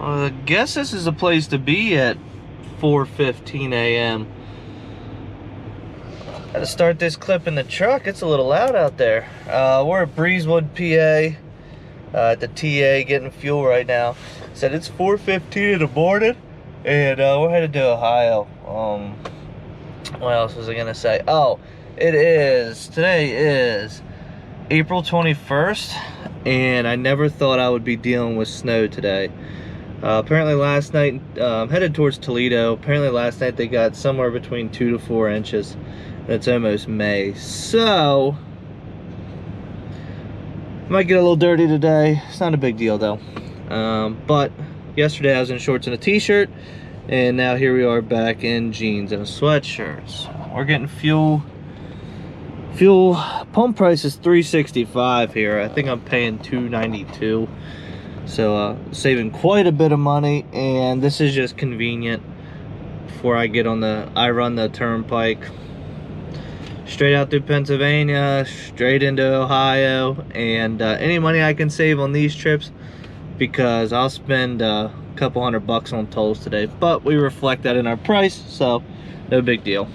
I guess this is a place to be at 4:15 a.m. Had to start this clip in the truck. It's a little loud out there. We're at Breezewood, PA, at the TA getting fuel right now. Said it's 4:15 in the morning, and we're headed to Ohio. What else was I gonna say? Oh, today is April 21st, and I never thought I would be dealing with snow today. Apparently last night, I'm headed towards Toledo. Apparently last night they got somewhere between 2 to 4 inches. And it's almost May. So, might get a little dirty today. It's not a big deal though. But yesterday I was in shorts and a t-shirt. And now here we are back in jeans and a sweatshirt. So we're getting fuel. Fuel pump price is $3.65 here. I think I'm paying $2.92. So saving quite a bit of money, and this is just convenient. Before I get on I run the turnpike straight out through Pennsylvania, straight into Ohio, and any money I can save on these trips, because I'll spend a couple $100 on tolls today, but we reflect that in our price, so no big deal.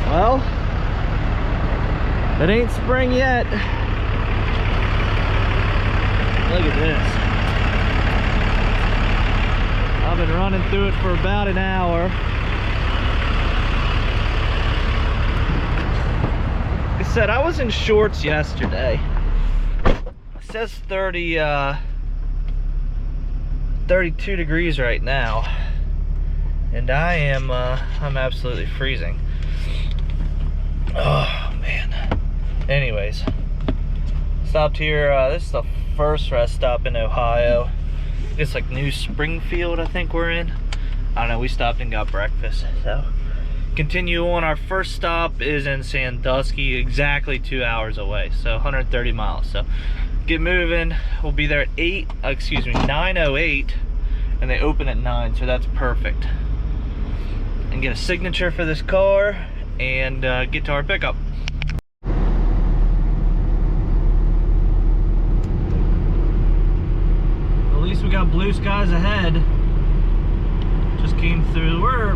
Well, it ain't spring yet. Look at this. I've been running through it for about an hour. Like I said, I was in shorts yesterday. It says 32 degrees right now. And I'm absolutely freezing. Oh man. Anyways, stopped here. This is the first rest stop in Ohio. It's like New Springfield, I think we're in. I don't know. We stopped and got breakfast. So continue on. Our first stop is in Sandusky, exactly 2 hours away. So 130 miles. So get moving. We'll be there at 9:08, and they open at 9. So that's perfect. And get a signature for this car and get to our pickup. At least we got blue skies ahead. Just came through. We're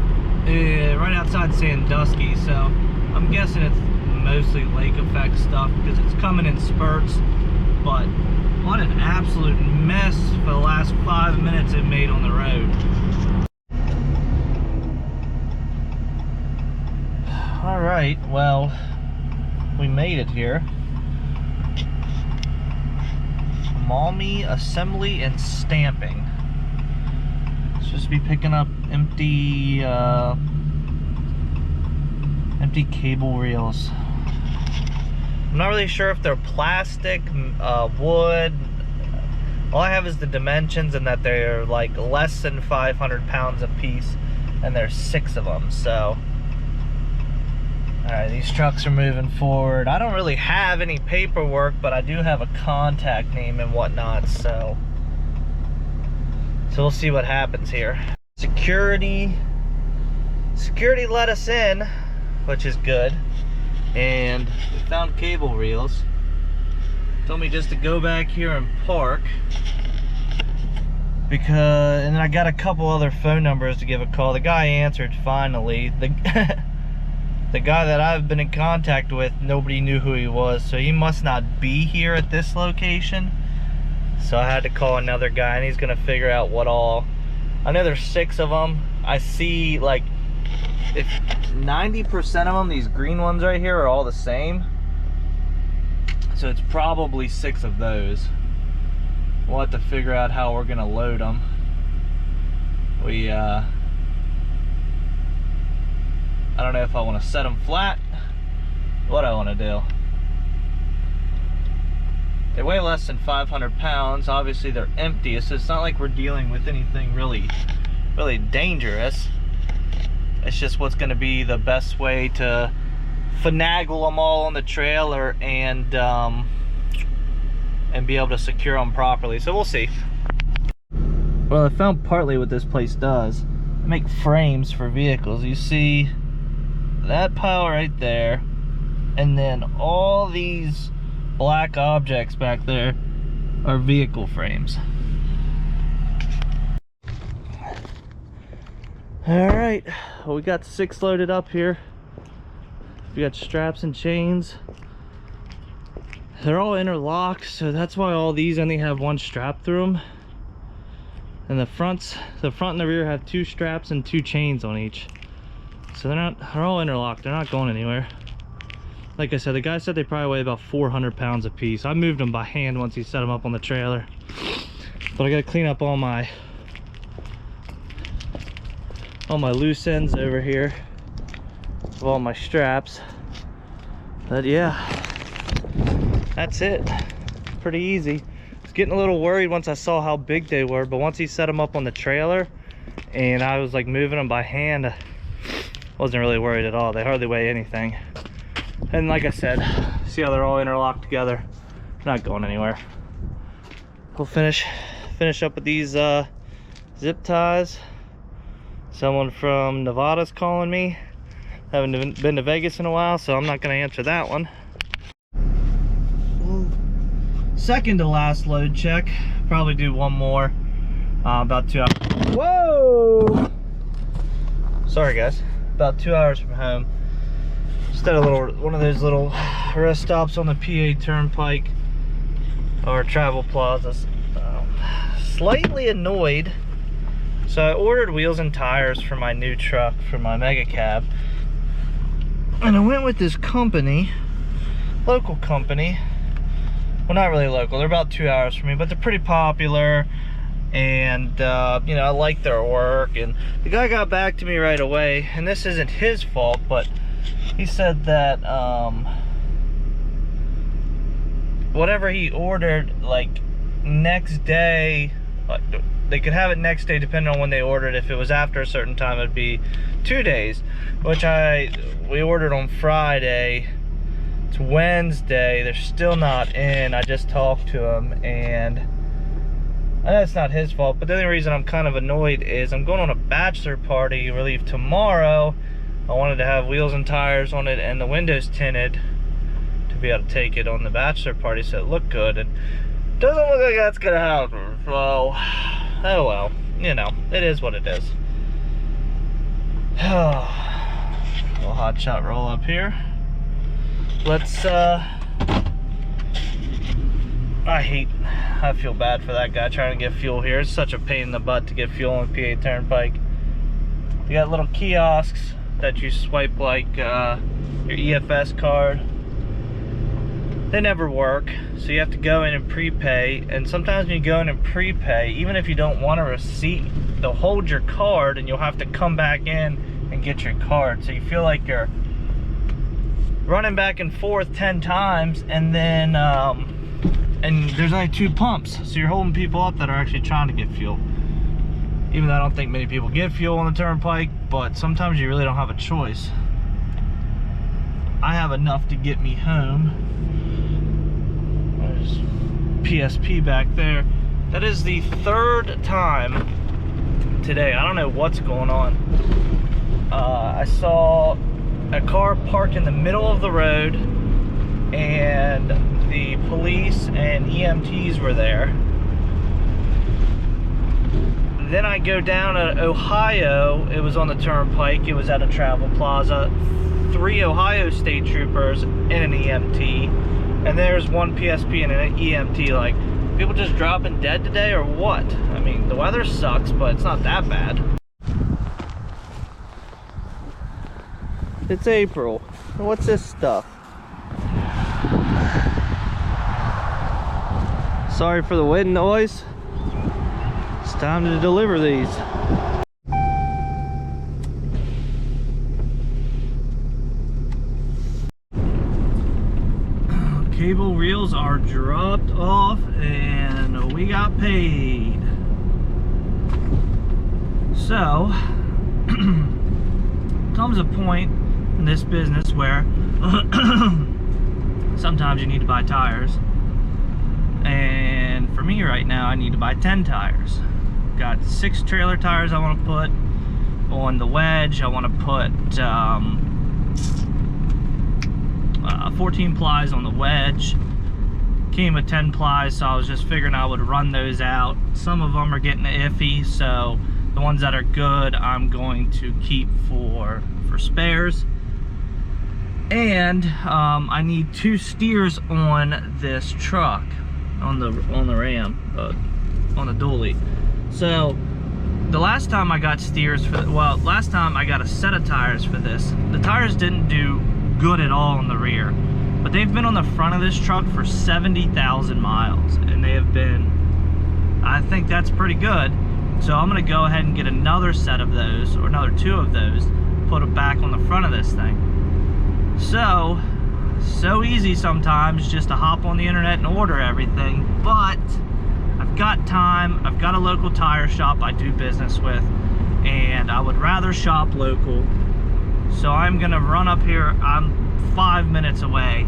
right outside Sandusky, so I'm guessing it's mostly lake effect stuff because it's coming in spurts. But what an absolute mess for the last 5 minutes it made on the road. Alright, well, we made it here. Maumee Assembly and Stamping. Supposed to be picking up empty cable reels. I'm not really sure if they're plastic, wood. All I have is the dimensions and that they're like less than 500 pounds a piece, and there's 6 of them, so. Alright, these trucks are moving forward. I don't really have any paperwork, but I do have a contact name and whatnot, so we'll see what happens here. Security let us in, which is good. And we found cable reels. Told me just to go back here and park. And then I got a couple other phone numbers to give a call. The guy answered finally. The guy that I've been in contact with, nobody knew who he was, so he must not be here at this location. So I had to call another guy, and he's gonna figure out what all. I know there's 6 of them. I see like if 90% of them, these green ones right here, are all the same. So it's probably 6 of those. We'll have to figure out how we're gonna load them. I don't know if I want to set them flat, what I want to do. They weigh less than 500 pounds. Obviously they're empty, so it's not like we're dealing with anything really dangerous. It's just what's going to be the best way to finagle them all on the trailer and and be able to secure them properly. So we'll see. Well, I found partly what this place does. They make frames for vehicles. You see that pile right there, and then all these black objects back there are vehicle frames. All right, well, we got 6 loaded up here. We got straps and chains. They're all interlocked, so that's why all these only have 1 strap through them. And the front and the rear have 2 straps and 2 chains on each. So they're all interlocked. They're not going anywhere. Like I said, the guy said they probably weigh about 400 pounds a piece. I moved them by hand once he set them up on the trailer. But I gotta clean up all my loose ends over here of all my straps. But yeah, that's it. Pretty easy. I was getting a little worried once I saw how big they were, but once he set them up on the trailer and I was like moving them by hand, I wasn't really worried at all. They hardly weigh anything. And like I said, see how they're all interlocked together? They're not going anywhere. We'll finish up with these zip ties. Someone from Nevada's calling me. Haven't been to Vegas in a while, so I'm not going to answer that one. Second to last load check. Probably do one more. About 2 hours. Whoa! Sorry guys. About 2 hours from home. Just at one of those little rest stops on the PA Turnpike or Travel Plaza. Slightly annoyed. So I ordered wheels and tires for my new truck, for my mega cab. And I went with this company, local company. Well, not really local, they're about 2 hours from me, but they're pretty popular. And, you know, I like their work. And the guy got back to me right away, and this isn't his fault, but he said that, whatever he ordered, like, next day, like, they could have it next day depending on when they ordered. If it was after a certain time, it'd be 2 days, which we ordered on Friday. It's Wednesday. They're still not in. I just talked to him, and I know it's not his fault, but the only reason I'm kind of annoyed is I'm going on a bachelor party. We leave tomorrow. I wanted to have wheels and tires on it and the windows tinted to be able to take it on the bachelor party so it looked good, and doesn't look like that's gonna happen. Well, oh well, you know, it is what it is. Little Hotshot roll up here. Let's I feel bad for that guy trying to get fuel here. It's such a pain in the butt to get fuel on PA Turnpike. You got little kiosks that you swipe like your EFS card. They never work, so you have to go in and prepay. And sometimes when you go in and prepay, even if you don't want a receipt, they'll hold your card and you'll have to come back in and get your card. So you feel like you're running back and forth 10 times, and then and there's only 2 pumps, so you're holding people up that are actually trying to get fuel. Even though I don't think many people get fuel on the turnpike, but sometimes you really don't have a choice. I have enough to get me home. There's PSP back there. That is the 3rd time today. I don't know what's going on. I saw a car parked in the middle of the road, and the police and EMTs were there. Then I go down to Ohio. It was on the turnpike. It was at a Travel Plaza. 3 Ohio state troopers and an EMT. And there's 1 PSP and an EMT. Like, people just dropping dead today or what? I mean, the weather sucks, but it's not that bad. It's April. What's this stuff? Sorry for the wind noise. It's time to deliver these. Cable reels are dropped off and we got paid. So, comes a point in this business where sometimes you need to buy tires. And for me right now, I need to buy 10 tires. Got 6 trailer tires I want to put on the wedge. I want to put 14 plies on the wedge. Came with 10 plies, so I was just figuring I would run those out. Some of them are getting iffy, so the ones that are good I'm going to keep for spares. And I need 2 steers on this truck, on the Ram, on the dually. So the last time I got steers for, well, last time I got a set of tires for this. The tires didn't do good at all in the rear, but they've been on the front of this truck for 70,000 miles, and they have been, I think that's pretty good. So I'm gonna go ahead and get another set of those, or another 2 of those, put it back on the front of this thing. So easy sometimes just to hop on the internet and order everything, but I've got time, I've got a local tire shop I do business with, and I would rather shop local. So I'm gonna run up here. I'm 5 minutes away.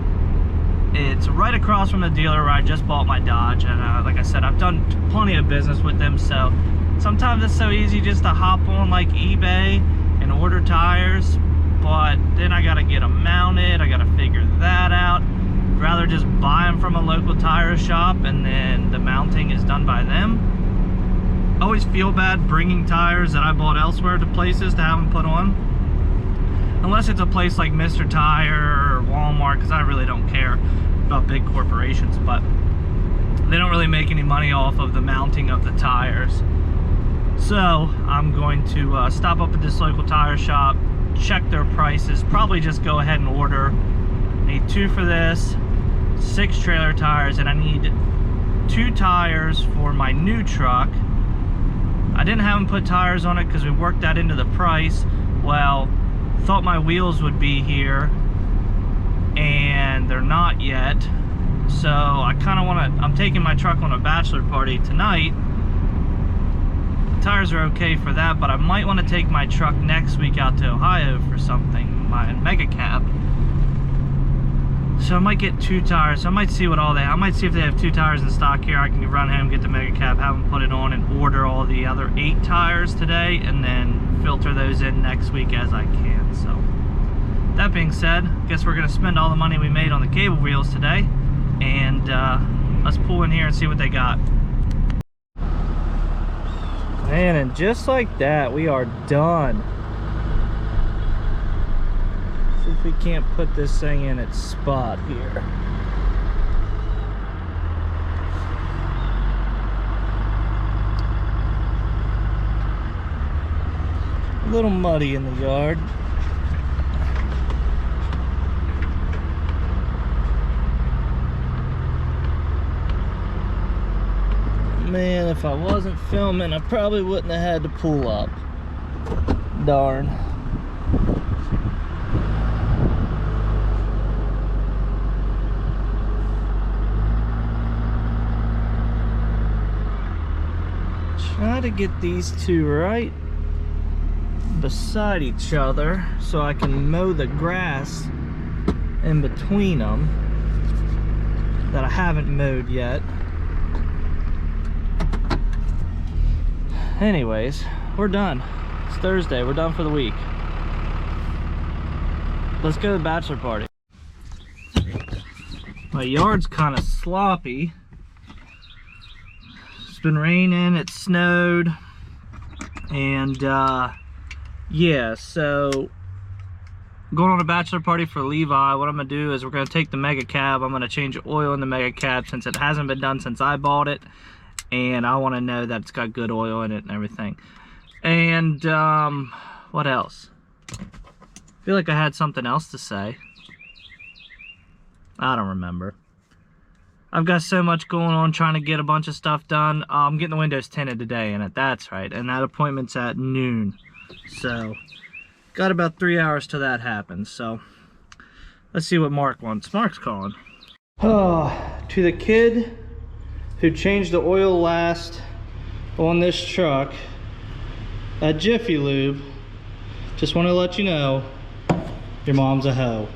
It's right across from the dealer where I just bought my Dodge, and like I said, I've done plenty of business with them, so sometimes it's so easy just to hop on like eBay and order tires, but then I gotta get them mounted, I gotta figure that out. I'd rather just buy them from a local tire shop and then the mounting is done by them. I always feel bad bringing tires that I bought elsewhere to places to have them put on, unless it's a place like Mr. Tire or Walmart, because I really don't care about big corporations, but they don't really make any money off of the mounting of the tires. So I'm going to stop up at this local tire shop, check their prices, probably just go ahead and order. I need 2 for this, 6 trailer tires, and I need 2 tires for my new truck. I didn't have them put tires on it because we worked that into the price. Well, thought my wheels would be here, and they're not yet. So I kind of want to, I'm taking my truck on a bachelor party tonight. Tires are okay for that, but I might want to take my truck next week out to Ohio for something, my mega cab. So I might get 2 tires. So I might see what all they, I might see if they have 2 tires in stock here. I can run home, get the mega cab, have them put it on, and order all the other 8 tires today, and then filter those in next week as I can. So that being said, I guess we're gonna spend all the money we made on the cable wheels today, and let's pull in here and see what they got. Man, and just like that, we are done. See if we can't put this thing in its spot here. A little muddy in the yard. Man, if I wasn't filming, I probably wouldn't have had to pull up. Darn. Try to get these 2 right beside each other so I can mow the grass in between them that I haven't mowed yet. Anyways, we're done. It's Thursday, we're done for the week. Let's go to the bachelor party. My yard's kind of sloppy. It's been raining, it snowed, and yeah, so going on a bachelor party for Levi. What I'm gonna do is we're gonna take the mega cab. I'm gonna change the oil in the mega cab since it hasn't been done since I bought it, and I want to know that it's got good oil in it and everything. And what else? I feel like I had something else to say. I don't remember. I've got so much going on trying to get a bunch of stuff done. I'm getting the windows tinted today, and that's right, and that appointment's at noon. So got about 3 hours till that happens. So let's see what Mark wants. Mark's calling. Oh, to the kid who changed the oil last on this truck at Jiffy Lube, just want to let you know, your mom's a hoe.